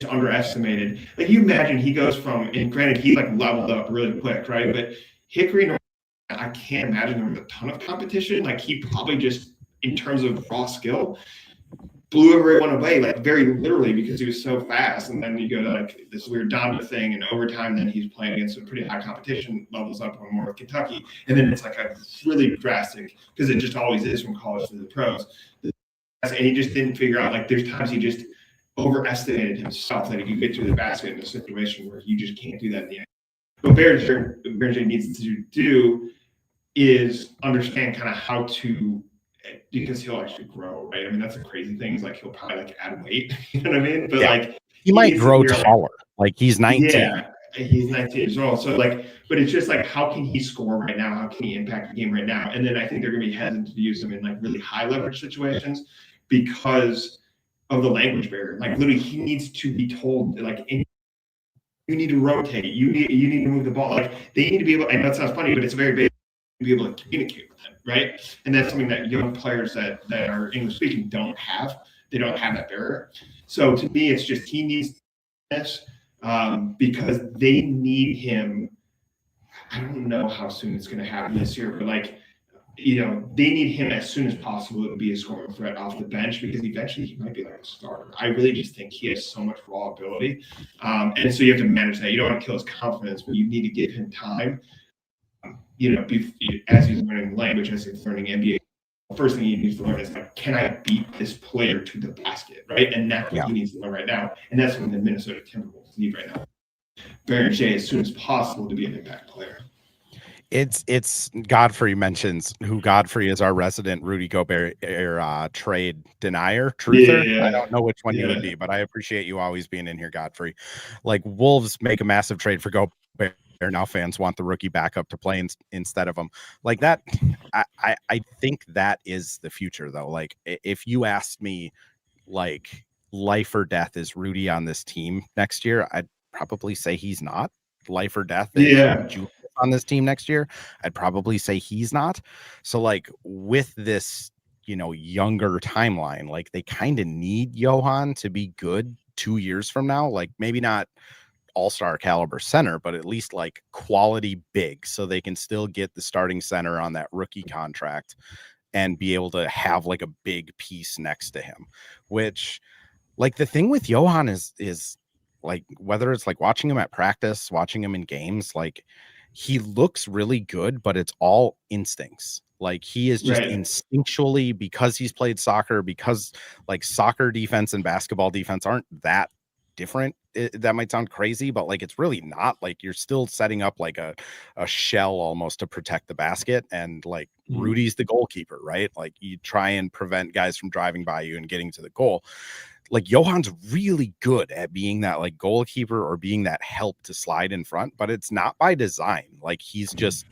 underestimated. Like you imagine he goes from, and granted he like leveled up really quick, right? But Hickory, I can't imagine there was a ton of competition. Like he probably just, in terms of raw skill, blew everyone away, like very literally because he was so fast. And then you go to like this weird dominant thing, and overtime, then he's playing against some pretty high competition, levels up on more with Kentucky. And then it's like a really drastic, because it just always is from college to the pros. And he just didn't figure out, like there's times he just overestimated himself that he could get through the basket in a situation where you just can't do that in the end. What Berger needs to do is understand kind of how to, because he'll actually grow, right? I mean, that's a crazy thing. Is like he'll probably like add weight, you know what I mean? But like he might grow taller. Like he's 19. Yeah, he's 19 years old. So like, but it's just like, how can he score right now? How can he impact the game right now? And then I think they're gonna be hesitant to use him in like really high leverage situations because of the language barrier. Like literally, he needs to be told like you need to rotate. You need to move the ball. Like they need to be able. I know it sounds funny, but it's very basic to be able to communicate with him, right? And that's something that young players that are English speaking don't have. They don't have that barrier. So to me, it's just he needs this because they need him. I don't know how soon it's going to happen this year, but like, they need him as soon as possible to be a scoring threat off the bench because eventually he might be like a starter. I really just think he has so much raw ability. And so you have to manage that. You don't want to kill his confidence, but you need to give him time. As he's learning language, as he's learning NBA, the first thing he needs to learn is like, can I beat this player to the basket, right? And that's what he needs to learn right now. And that's what the Minnesota Timberwolves need right now. Baron J as soon as possible to be an impact player. It's Godfrey mentions who Godfrey is our resident Rudy Gobert trade denier, truther. Yeah. I don't know which one you would be, but I appreciate you always being in here, Godfrey. Like Wolves make a massive trade for Gobert. Now fans want the rookie backup to play instead of him. Like that, I think that is the future though. Like if you asked me, like life or death is Rudy on this team next year, I'd probably say he's not. Life or death on this team next year, I'd probably say he's not. So like with this, younger timeline, like they kind of need Johan to be good 2 years from now. Like maybe not all-star caliber center, but at least like quality big, so they can still get the starting center on that rookie contract and be able to have like a big piece next to him. Which, like, the thing with Johan is like, whether it's like watching him at practice, watching him in games, like he looks really good, but it's all instincts. Like he is just instinctually, because he's played soccer, because like soccer defense and basketball defense aren't that different. That might sound crazy, but like it's really not. Like you're still setting up like a shell almost to protect the basket, and like Rudy's the goalkeeper, right? Like you try and prevent guys from driving by you and getting to the goal. Like Johan's really good at being that like goalkeeper or being that help to slide in front, but it's not by design. Like he's just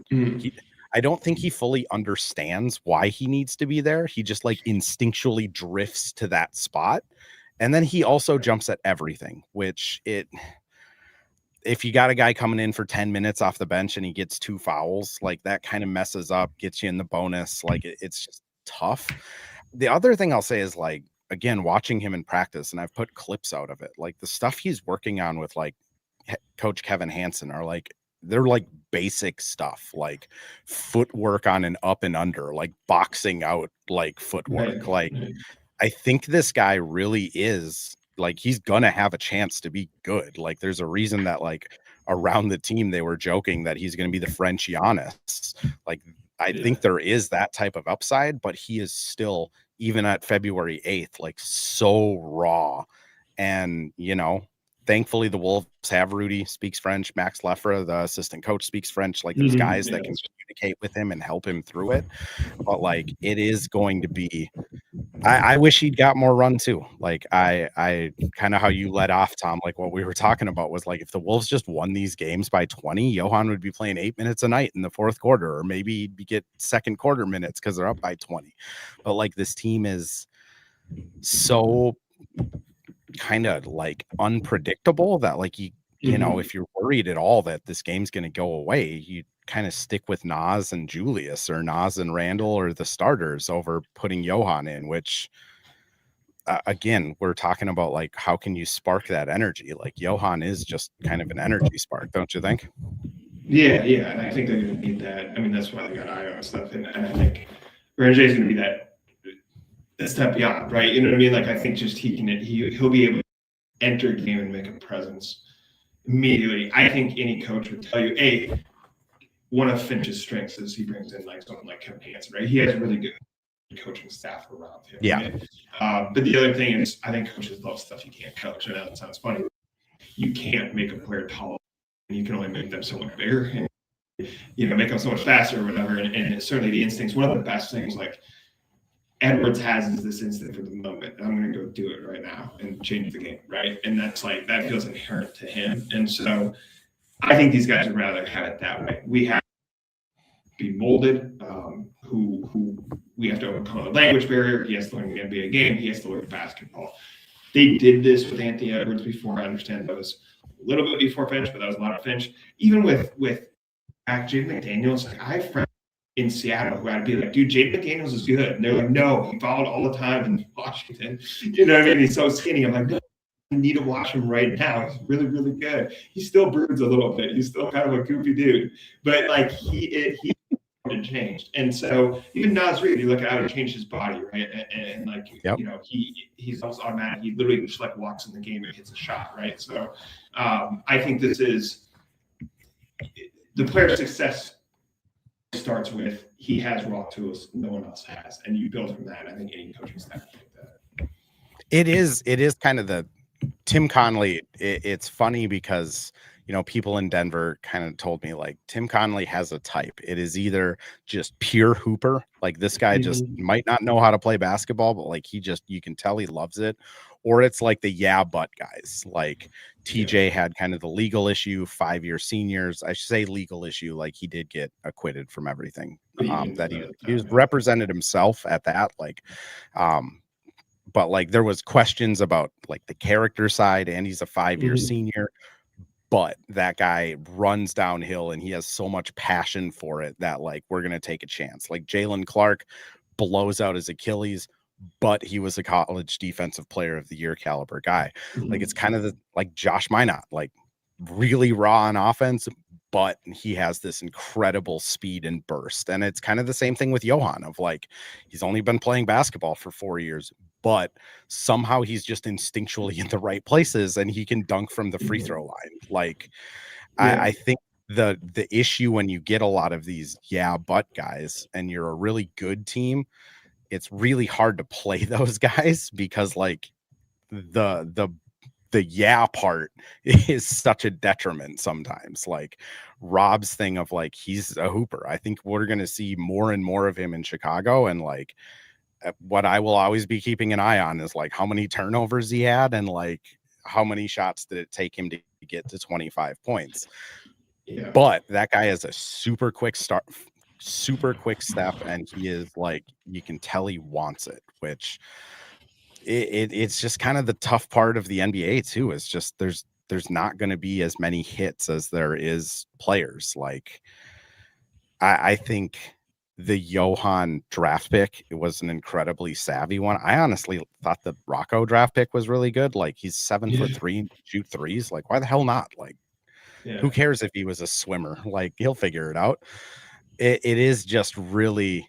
I don't think he fully understands why he needs to be there. He just like instinctually drifts to that spot. And then he also jumps at everything, which if you got a guy coming in for 10 minutes off the bench and he gets 2 fouls, like that kind of messes up, gets you in the bonus. Like it's just tough. The other thing I'll say is like, again, watching him in practice, and I've put clips out of it, like the stuff he's working on with like Coach Kevin Hansen are like, they're like basic stuff, like footwork on an up and under, like boxing out, like footwork. Like I think this guy really is like, he's gonna have a chance to be good. Like there's a reason that like around the team they were joking that he's going to be the French Giannis. Like I think there is that type of upside, but he is still, even at February 8th, like so raw. And you know, thankfully the Wolves have Rudy speaks French, Max Leffra, the assistant coach, speaks French. Like there's guys that can communicate with him and help him through it. But like it is going to be, I wish he'd got more run too. Like I kind of how you let off, Tom, like what we were talking about was like, if the Wolves just won these games by 20, Johan would be playing 8 minutes a night in the fourth quarter, or maybe get second quarter minutes because they're up by 20. But like this team is so kind of like unpredictable that like you know, if you're worried at all that this game's going to go away, you kind of stick with Nas and Julius or Nas and Randall or the starters over putting Johan in, which again, we're talking about like, how can you spark that energy? Like Johan is just kind of an energy spark, don't you think? Yeah. And I think they're going to need that. I mean, that's why they got Io and stuff. And I think Ranger is going to be that step beyond, right? You know what I mean? Like, I think just he'll be able to enter a game and make a presence immediately. I think any coach would tell you, one of Finch's strengths is he brings in like someone like Kevin Hansen, right? He has a really good coaching staff around him. Yeah. Right? But the other thing is, I think coaches love stuff you can't coach. I know that sounds funny. You can't make a player taller, and you can only make them so much bigger, and you know, make them so much faster or whatever. And certainly the instincts. One of the best things like Edwards has is this instinct for the moment. I'm going to go do it right now and change the game, right? And that's like, that feels inherent to him. And so I think these guys would rather have it that way. We have to be molded, who we have to overcome a language barrier. He has to learn the NBA game. He has to learn basketball. They did this with Anthony Edwards before. I understand that was a little bit before Finch, but that was a lot of Finch. Even with Jaden McDaniels, like I have friends in Seattle who had to be like, dude, Jaden McDaniels is good. And they're like, no, he fouled all the time in Washington. You know what I mean? He's so skinny. I'm like, no, I need to watch him right now. He's really, really good. He still broods a little bit. He's still kind of a goofy dude. But like he changed. And so even Nas Reed, you look at how he changed his body, right? And like, you know, he's almost automatic. He literally just like walks in the game and hits a shot, right? So I think this is the player's success starts with he has raw tools no one else has, and you build from that. I think any coaching staff like that. It is kind of the Tim Connolly. It's funny because, you know, people in Denver kind of told me like Tim Connolly has a type. It is either just pure hooper, like this guy just might not know how to play basketball, but like you can tell he loves it, or it's like the but guys. Like TJ had kind of the legal issue, 5-year seniors. I should say legal issue, like he did get acquitted from everything. That he was represented himself at that, like but like there was questions about like the character side, and he's a 5-year senior. But that guy runs downhill and he has so much passion for it that like we're going to take a chance. Like Jalen Clark blows out his Achilles, but he was a college defensive player of the year caliber guy. Like it's kind of like Josh Minot, like really raw on offense, but he has this incredible speed and burst. And it's kind of the same thing with Johan of like, he's only been playing basketball for 4 years, but somehow he's just instinctually in the right places and he can dunk from the free throw line. Like I think the issue when you get a lot of these but guys and you're a really good team, it's really hard to play those guys because like the part is such a detriment sometimes. Like Rob's thing of like, he's a hooper. I think we're going to see more and more of him in Chicago. And like, what I will always be keeping an eye on is like how many turnovers he had and like how many shots did it take him to get to 25 points. Yeah. But that guy is a super quick step, and he is like, you can tell he wants it, which it's just kind of the tough part of the NBA too, is just there's not going to be as many hits as there is players. Like I think the Johan draft pick, it was an incredibly savvy one. I honestly thought the Rocco draft pick was really good. Like he's 7'3", shoot threes. Like why the hell not? Like who cares if he was a swimmer? Like he'll figure it out. It is just really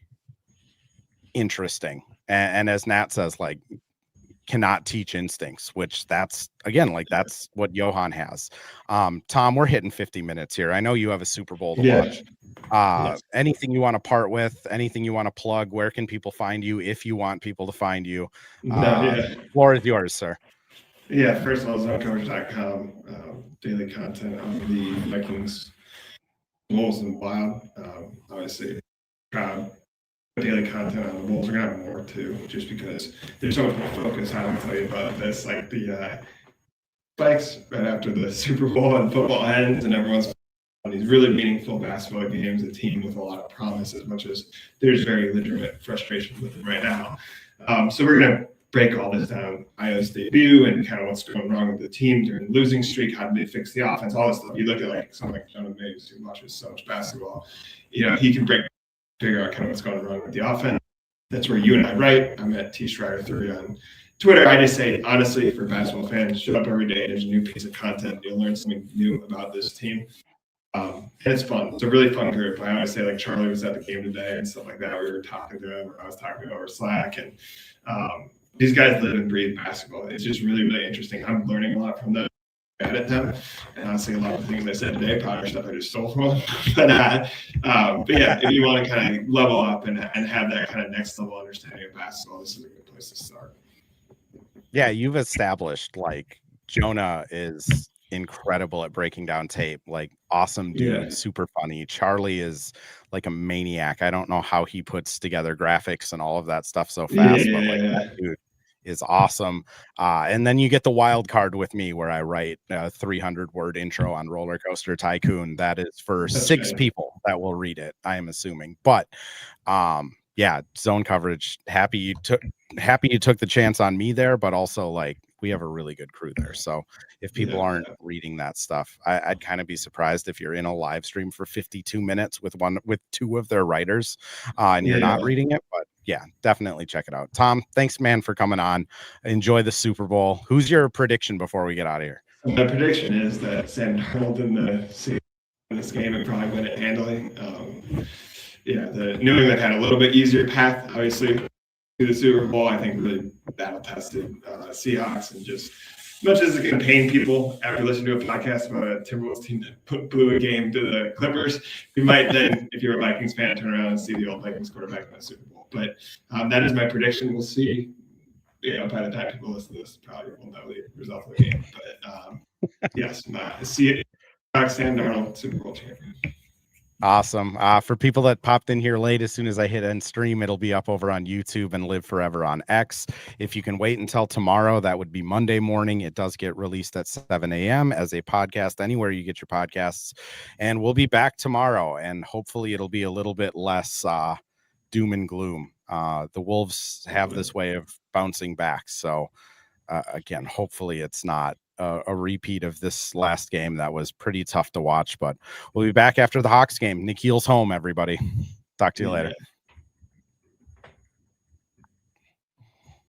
interesting. And as Nat says, like, cannot teach instincts, which that's again, like that's what Johan has. Tom, we're hitting 50 minutes here. I know you have a Super Bowl to watch. Anything you want to part with, anything you want to plug, where can people find you if you want people to find you? Floor is yours, sir. Yeah, first of all, ZoneCoverage.com, daily content on the Vikings, Wolves, and Wild. Obviously, daily content on the Wolves. We're gonna have more too, just because there's so much more focus. I don't tell you about this, like the spikes right after the Super Bowl and football ends, and everyone's on these really meaningful basketball games, a team with a lot of promise, as much as there's very legitimate frustration with it right now. So we're gonna break all this down, Io's debut and kind of what's going wrong with the team during the losing streak, how did they fix the offense, all this stuff. You look at like someone like Jonathan Mays, who watches so much basketball, he can figure out kind of what's going wrong with the offense. That's where you and I write. I'm at T Schreier 3 on Twitter. I just say, honestly, for basketball fans, show up every day. There's a new piece of content. You'll learn something new about this team. And it's fun. It's a really fun group. I always say, like, Charlie was at the game today and stuff like that. We were talking to him, or I was talking to him over Slack. And these guys live and breathe basketball. It's just really, really interesting. I'm learning a lot from them. At them, and honestly, a lot of the things I said today probably stuff I just stole from them. But yeah, if you want to kind of level up and have that kind of next level understanding of basketball, this is a good place to start. Yeah, you've established like Jonah is incredible at breaking down tape, like awesome dude, super funny. Charlie is like a maniac. I don't know how he puts together graphics and all of that stuff so fast, but like that dude is awesome. And then you get the wild card with me where I write a 300-word intro on Roller Coaster Tycoon. That is for 6 people that will read it, I am assuming. But Zone Coverage, happy you took the chance on me there, but also like we have a really good crew there. So if people aren't reading that stuff, I'd kind of be surprised if you're in a live stream for 52 minutes with 2 of their writers and you're not reading it. But yeah, definitely check it out. Tom, thanks, man, for coming on. Enjoy the Super Bowl. Who's your prediction before we get out of here? My prediction is that Sam Darnold in this game and probably win it handily. The New England had a little bit easier path, obviously, to the Super Bowl. I think really battle tested Seahawks, and just as much as it can pain people after listening to a podcast about a Timberwolves team that blew a game to the Clippers, you might then, if you're a Vikings fan, turn around and see the old Vikings quarterback in the Super Bowl. But that is my prediction. We'll see. By the time people listen to this, probably won't know the result of the game. But yes, see it. Sam Darnold, Super Bowl champion. Awesome. For people that popped in here late, as soon as I hit end stream, it'll be up over on YouTube and live forever on X. If you can wait until tomorrow, that would be Monday morning. It does get released at 7 a.m. as a podcast, anywhere you get your podcasts. And we'll be back tomorrow, and hopefully it'll be a little bit less doom and gloom. The Wolves have this way of bouncing back. So again, hopefully it's not a repeat of this last game that was pretty tough to watch, but we'll be back after the Hawks game. Nikhil's home, everybody. Talk to you later.